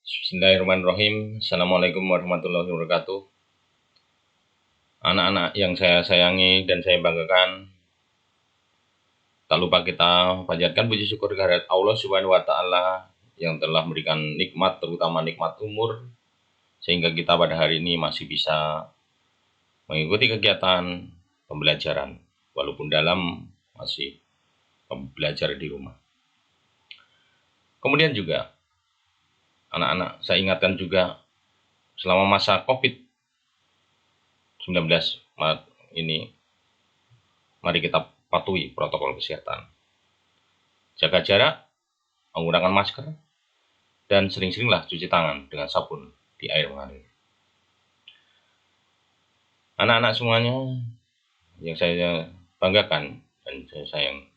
Bismillahirrahmanirrahim. Assalamualaikum warahmatullahi wabarakatuh. Anak-anak yang saya sayangi dan saya banggakan, tak lupa kita panjatkan puji syukur kehadirat Allah Subhanahu wa Ta'ala yang telah memberikan nikmat, terutama nikmat umur, sehingga kita pada hari ini masih bisa mengikuti kegiatan pembelajaran, walaupun dalam masih belajar di rumah. Kemudian juga, anak-anak, saya ingatkan juga, selama masa COVID-19 ini, mari kita patuhi protokol kesehatan. Jaga jarak, menggunakan masker, dan sering-seringlah cuci tangan dengan sabun di air mengalir. Anak-anak semuanya yang saya banggakan dan saya sayang,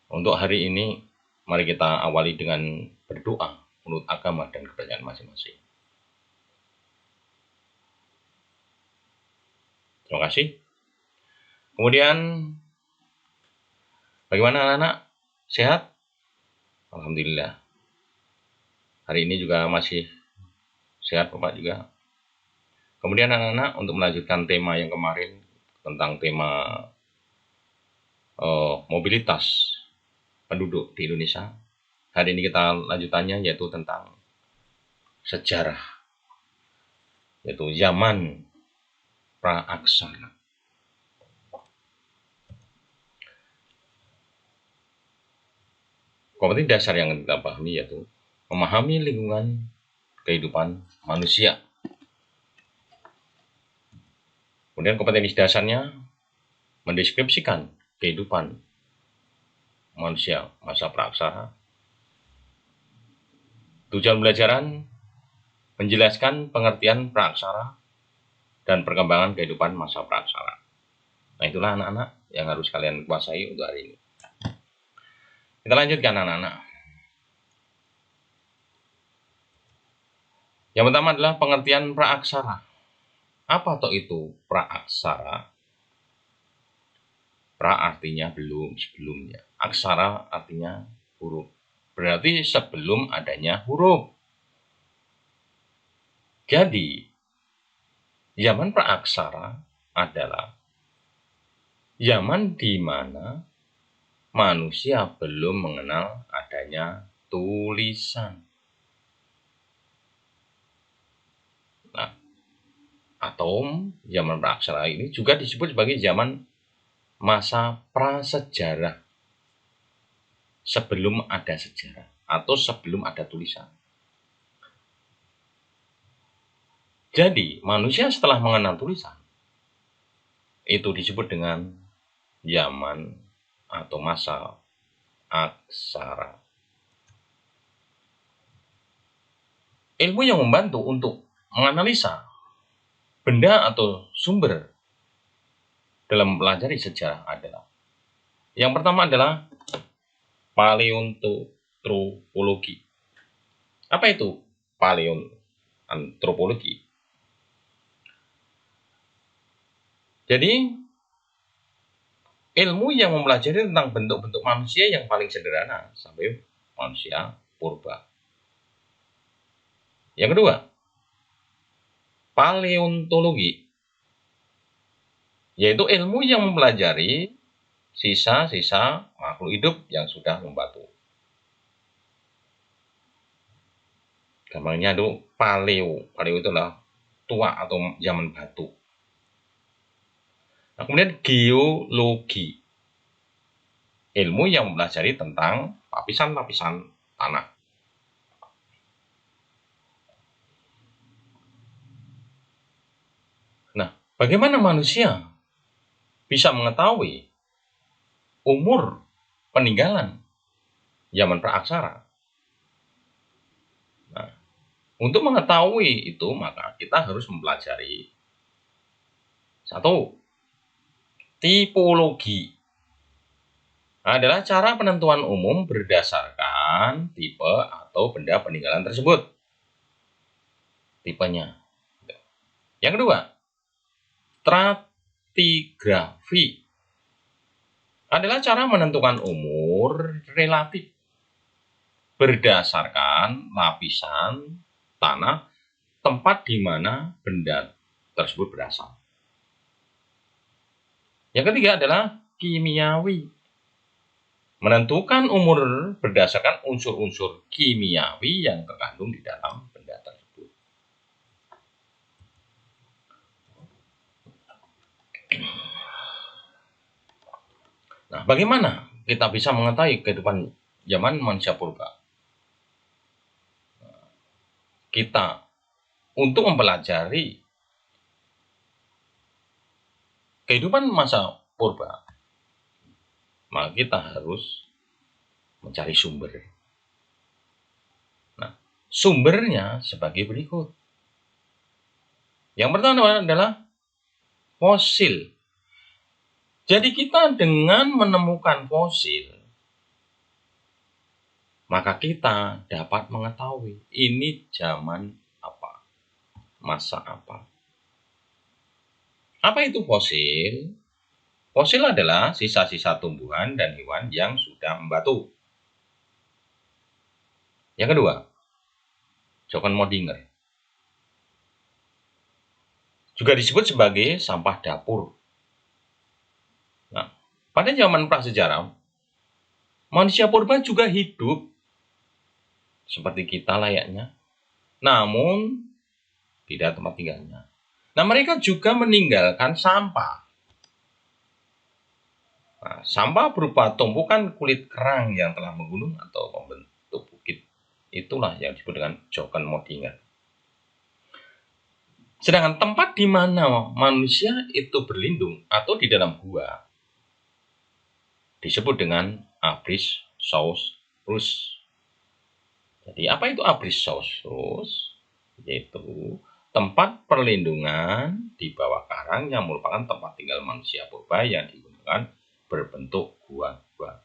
untuk hari ini mari kita awali dengan berdoa menurut agama dan kepercayaan masing-masing. Terima kasih. Kemudian, bagaimana anak-anak? Sehat? Alhamdulillah. Hari ini juga masih sehat Bapak juga. Kemudian anak-anak, untuk melanjutkan tema yang kemarin tentang tema mobilitas penduduk di Indonesia, hari ini kita lanjutannya yaitu tentang sejarah, yaitu zaman pra-aksara. Kompetensi dasar yang kita pahami yaitu memahami lingkungan kehidupan manusia. Kemudian kompetensi dasarnya mendeskripsikan kehidupan manusia masa pra-aksara. Tujuan pembelajaran menjelaskan pengertian pra-aksara dan perkembangan kehidupan masa pra-aksara. Nah, itulah anak-anak yang harus kalian kuasai untuk hari ini. Kita lanjutkan anak-anak. Yang pertama adalah pengertian pra-aksara. Apa toh itu pra-aksara? Pra artinya belum, sebelumnya. Aksara artinya huruf. Berarti sebelum adanya huruf. Jadi, zaman pra-aksara adalah zaman di mana manusia belum mengenal adanya tulisan. Nah, atau zaman pra-aksara ini juga disebut sebagai zaman masa prasejarah, sebelum ada sejarah atau sebelum ada tulisan. Jadi, manusia setelah mengenal tulisan itu disebut dengan zaman atau masa aksara. Ilmu yang membantu untuk menganalisa benda atau sumber dalam mempelajari sejarah adalah, yang pertama adalah paleontologi. Apa itu paleontologi? Jadi, ilmu yang mempelajari tentang bentuk-bentuk manusia yang paling sederhana sampai manusia purba. Yang kedua, paleontologi, yaitu ilmu yang mempelajari sisa-sisa makhluk hidup yang sudah membatu. Gampangnya itu paleo. Paleo itu adalah tua atau zaman batu. Nah, kemudian geologi, ilmu yang mempelajari tentang lapisan-lapisan tanah. Nah, bagaimana manusia bisa mengetahui umur peninggalan zaman pra-aksara? Nah, untuk mengetahui itu, maka kita harus mempelajari satu, tipologi. Adalah cara penentuan umum berdasarkan tipe atau benda peninggalan tersebut. Tipenya. Yang kedua, stratigrafi. Adalah cara menentukan umur relatif berdasarkan lapisan tanah tempat di mana benda tersebut berasal. Yang ketiga adalah kimiawi. Menentukan umur berdasarkan unsur-unsur kimiawi yang terkandung di dalam benda tersebut. Nah, bagaimana kita bisa mengetahui kehidupan zaman manusia purba? Kita untuk mempelajari kehidupan masa purba, maka kita harus mencari sumber. Nah, sumbernya sebagai berikut. Yang pertama adalah fosil. Jadi kita dengan menemukan fosil, maka kita dapat mengetahui ini zaman apa, masa apa. Apa itu fosil? Fosil adalah sisa-sisa tumbuhan dan hewan yang sudah membatu. Yang kedua, John Modinger. Juga disebut sebagai sampah dapur. Nah, pada zaman prasejarah, manusia purba juga hidup seperti kita layaknya, namun tidak tempat tinggalnya. Nah, mereka juga meninggalkan sampah. Nah, sampah berupa tumpukan kulit kerang yang telah menggunung atau membentuk bukit. Itulah yang disebut dengan John Modinger. Sedangkan tempat di mana manusia itu berlindung atau di dalam gua disebut dengan Abrishsaurus. Jadi apa itu Abrishsaurus? Yaitu tempat perlindungan di bawah karang yang merupakan tempat tinggal manusia purba yang digunakan berbentuk gua-gua.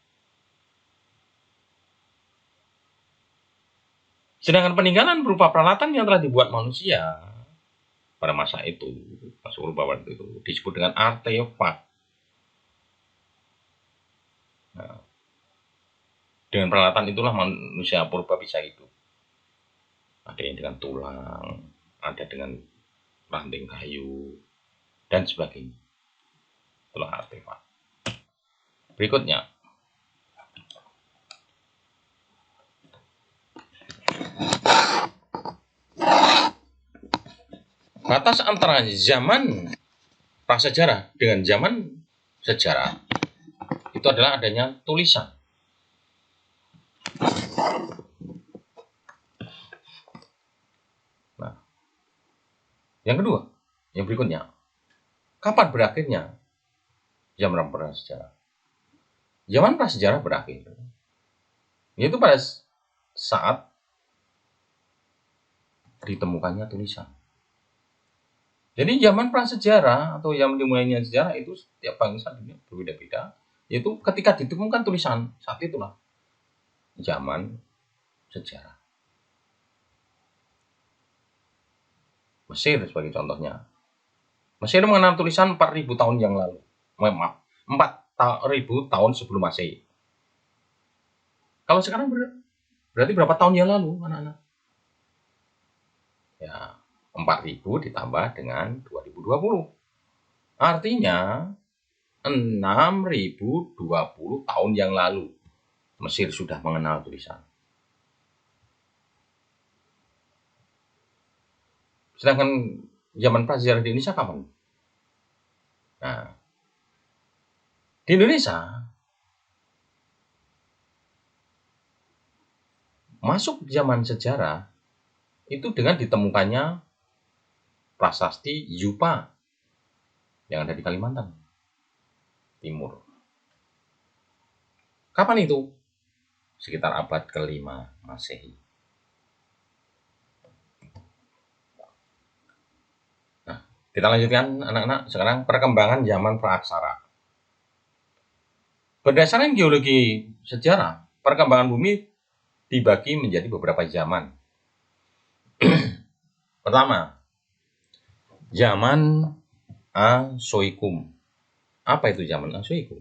Sedangkan peninggalan berupa peralatan yang telah dibuat manusia pada masa itu, masa purba waktu itu, disebut dengan artefak. Nah, dengan peralatan itulah manusia purba bisa hidup. Ada yang dengan tulang, ada dengan ranting kayu, dan sebagainya. Itulah artefak. Berikutnya, batas antara zaman prasejarah dengan zaman sejarah itu adalah adanya tulisan. Nah, yang kedua, yang berikutnya, kapan berakhirnya zaman prasejarah? Zaman prasejarah berakhir, yaitu pada saat ditemukannya tulisan. Jadi zaman prasejarah atau yang dimulainya sejarah itu setiap bangsa dunia berbeda-beda, yaitu ketika ditemukan tulisan, saat itulah zaman sejarah. Mesir sebagai contohnya. Mesir mengenal tulisan 4.000 tahun yang lalu. Maaf, 4.000 tahun sebelum Masehi. Kalau sekarang berarti berapa tahun yang lalu, anak-anak? Ya, 4.000 ditambah dengan 2020. Artinya 6.020 tahun yang lalu Mesir sudah mengenal tulisan. Sedangkan zaman prasejarah di Indonesia kapan? Nah, di Indonesia masuk zaman sejarah itu dengan ditemukannya prasasti Yupa yang ada di Kalimantan Timur. Kapan itu? Sekitar abad ke-5 Masehi. Nah, kita lanjutkan anak-anak sekarang perkembangan zaman praaksara. Berdasarkan geologi sejarah, perkembangan bumi dibagi menjadi beberapa zaman. Pertama, zaman Asoikum. Apa itu zaman Asoikum?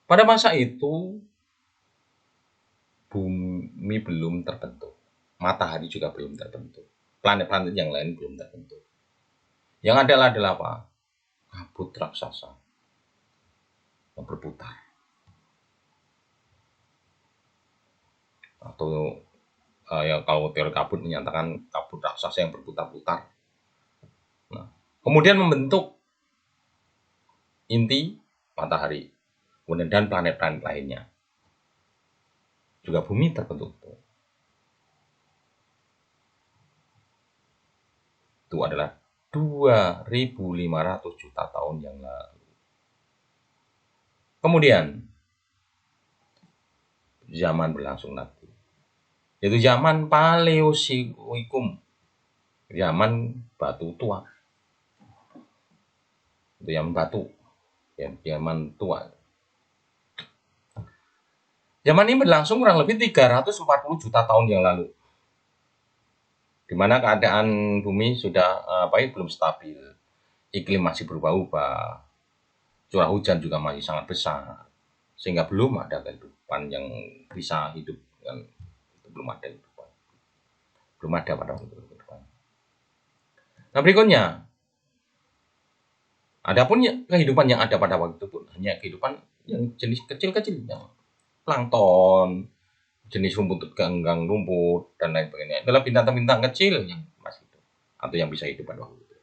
Pada masa itu, bumi belum terbentuk, matahari juga belum terbentuk, planet-planet yang lain belum terbentuk. Yang adalah apa? Kabut raksasa yang berputar. Atau ya kalau teori kabut menyatakan kabut raksasa yang berputar-putar. Nah, kemudian membentuk inti matahari, kemudian dan planet-planet lainnya. Juga bumi terbentuk. Itu adalah 2.500 juta tahun yang lalu. Kemudian zaman berlangsung lagi, yaitu zaman Paleozoikum, zaman batu tua. Itu zaman batu, ya, zaman tua. Zaman ini berlangsung kurang lebih 340 juta tahun yang lalu, di mana keadaan bumi sudah belum stabil, iklim masih berubah-ubah, curah hujan juga masih sangat besar, sehingga belum ada kehidupan yang bisa hidup, kan? Belum ada kehidupan, belum ada pada waktu itu kehidupan. Nah berikutnya, adapun kehidupan yang ada pada waktu itu pun hanya kehidupan yang jenis kecil-kecil, yang plankton, jenis rumput ganggang rumput dan lain sebagainya. Adalah bintang-bintang kecil yang masih hidup atau yang bisa hidup pada waktu itu.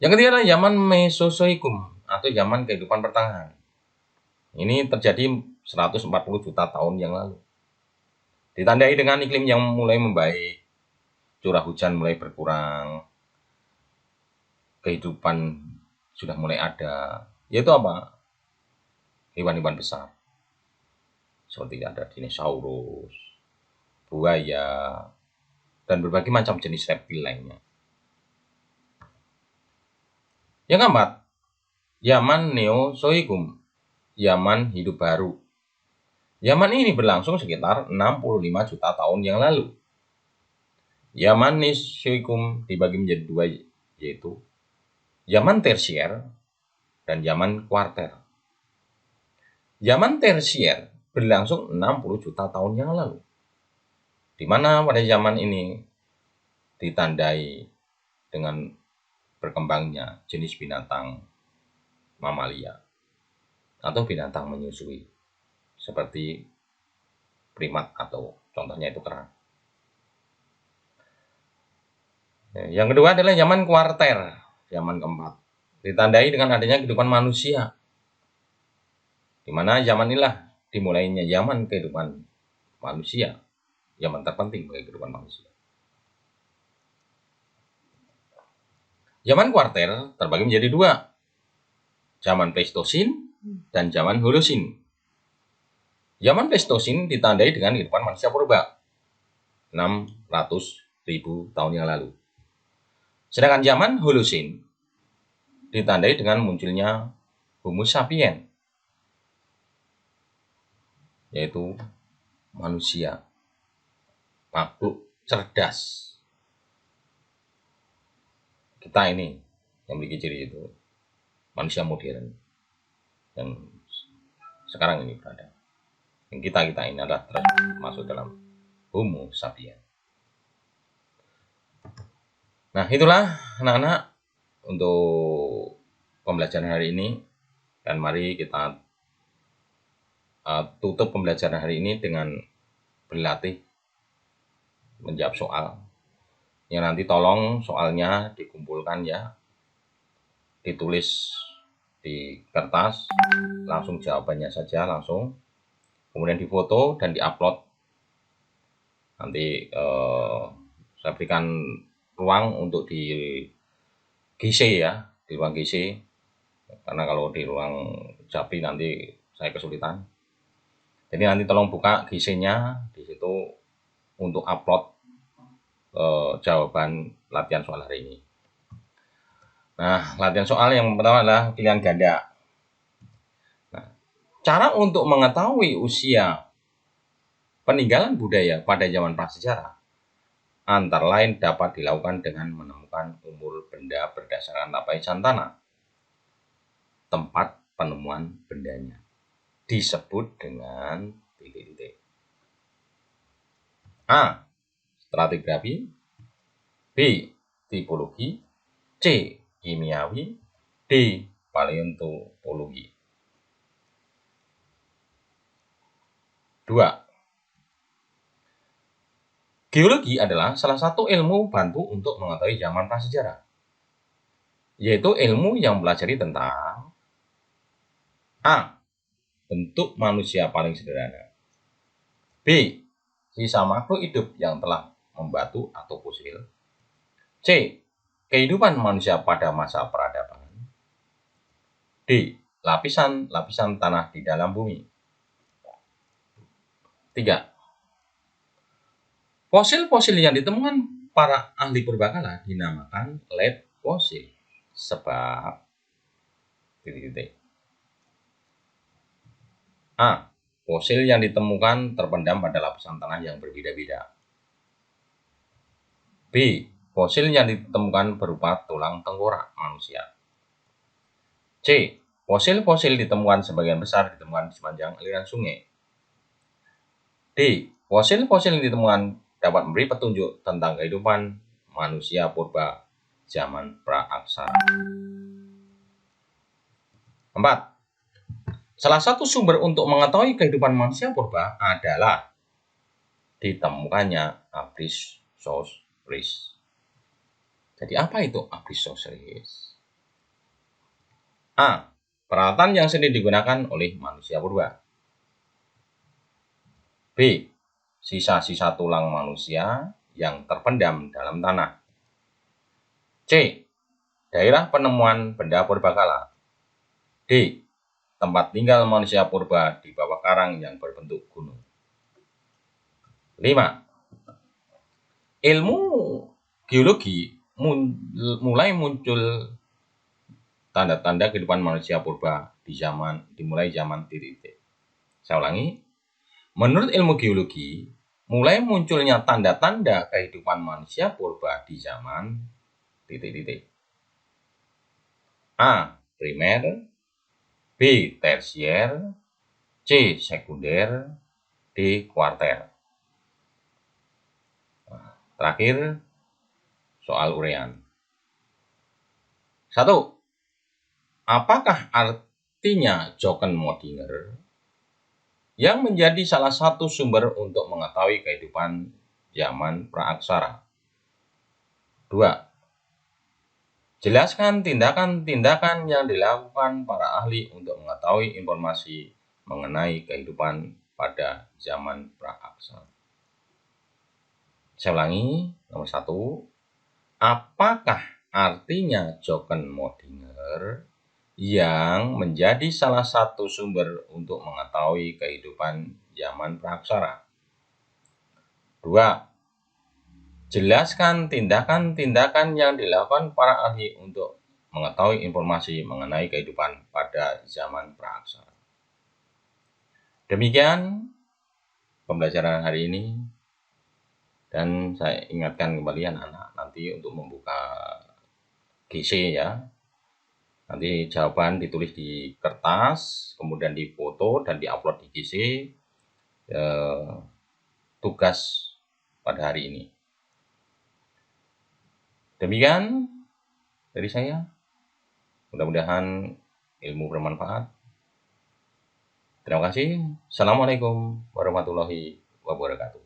Yang ketiga adalah zaman Mesozoikum atau zaman kehidupan pertengahan. Ini terjadi 140 juta tahun yang lalu. Ditandai dengan iklim yang mulai membaik, curah hujan mulai berkurang, kehidupan sudah mulai ada, yaitu apa? Hewan-hewan besar. Seperti ada dinosaurus, buaya, dan berbagai macam jenis reptil lainnya. Yang keempat, zaman Neozoikum, zaman hidup baru. Zaman ini berlangsung sekitar 65 juta tahun yang lalu. Zaman Neozoikum dibagi menjadi dua, yaitu zaman tersier dan zaman kuarter. Zaman tersier berlangsung 60 juta tahun yang lalu, di mana pada zaman ini ditandai dengan berkembangnya jenis binatang mamalia atau binatang menyusui, seperti primat atau contohnya itu kera. Yang kedua adalah zaman kuarter, zaman keempat, ditandai dengan adanya kehidupan manusia, di mana zaman inilah dimulainya zaman kehidupan manusia, zaman terpenting bagi kehidupan manusia. Zaman kuarter terbagi menjadi dua, zaman Pleistosin dan zaman Holosin. Zaman Pleistosin ditandai dengan kehidupan manusia purba, 600.000 tahun yang lalu. Sedangkan zaman Holosin ditandai dengan munculnya Homo sapiens, yaitu manusia, makhluk cerdas. Kita ini yang memiliki ciri itu, manusia modern yang sekarang ini berada. Yang kita ini adalah masuk dalam Homo sapiens. Nah itulah anak-anak untuk pembelajaran hari ini, dan mari kita tutup pembelajaran hari ini dengan berlatih menjawab soal. Yang nanti tolong soalnya dikumpulkan ya, ditulis di kertas, langsung jawabannya saja langsung, kemudian difoto dan diupload. Nanti saya berikan ruang untuk di GC ya, di ruang GC, karena kalau di ruang Japri nanti saya kesulitan. Jadi nanti tolong buka GC-nya di situ untuk upload jawaban latihan soal hari ini. Nah, latihan soal yang pertama adalah pilihan ganda. Nah, cara untuk mengetahui usia peninggalan budaya pada zaman prasejarah antara lain dapat dilakukan dengan menemukan umur benda berdasarkan lapisan tanah tempat penemuan bendanya, disebut dengan titik A. Stratigrafi, B. Tipologi, C. Kimiawi, D. Paleontologi. 2. Geologi adalah salah satu ilmu bantu untuk mengetahui zaman prasejarah, yaitu ilmu yang mempelajari tentang A. Bentuk manusia paling sederhana, B. Sisa makhluk hidup yang telah membatu atau fosil, C. Kehidupan manusia pada masa peradaban, D. Lapisan-lapisan tanah di dalam bumi. 3. Fosil-fosil yang ditemukan para ahli purbakala dinamakan late fosil sebab A. Fosil yang ditemukan terpendam pada lapisan tanah yang berbeda-beda. B. Fosil yang ditemukan berupa tulang tengkorak manusia. C. Fosil-fosil ditemukan sebagian besar ditemukan di sepanjang aliran sungai. D. Fosil-fosil yang ditemukan dapat memberi petunjuk tentang kehidupan manusia purba zaman praaksara. 4. Salah satu sumber untuk mengetahui kehidupan manusia purba adalah ditemukannya Aprisosauris. Jadi apa itu Aprisosauris? A. Peralatan yang sering digunakan oleh manusia purba. B. Sisa-sisa tulang manusia yang terpendam dalam tanah. C. Daerah penemuan benda purbakala. D. Tempat tinggal manusia purba di bawah karang yang berbentuk gunung. 5. Ilmu geologi mulai muncul tanda-tanda kehidupan manusia purba dimulai zaman titik-titik. Saya ulangi. Menurut ilmu geologi, mulai munculnya tanda-tanda kehidupan manusia purba di zaman titik-titik. A. Primer, B. Tersier, C. Sekunder, D. Kuarter. Terakhir, soal uraian. 1. Apakah artinya Jochen-Modinger yang menjadi salah satu sumber untuk mengetahui kehidupan zaman praaksara? 2. Jelaskan tindakan-tindakan yang dilakukan para ahli untuk mengetahui informasi mengenai kehidupan pada zaman praaksara. Saya ulangi, nomor 1. Apakah artinya Jochen-Modinger yang menjadi salah satu sumber untuk mengetahui kehidupan zaman praaksara? 2. Jelaskan tindakan-tindakan yang dilakukan para ahli untuk mengetahui informasi mengenai kehidupan pada zaman praaksara. Demikian pembelajaran hari ini. Dan saya ingatkan kembali anak-anak nanti untuk membuka GC ya. Nanti jawaban ditulis di kertas, kemudian difoto dan diupload di GC tugas pada hari ini. Demikian dari saya. Mudah-mudahan ilmu bermanfaat. Terima kasih. Assalamualaikum warahmatullahi wabarakatuh.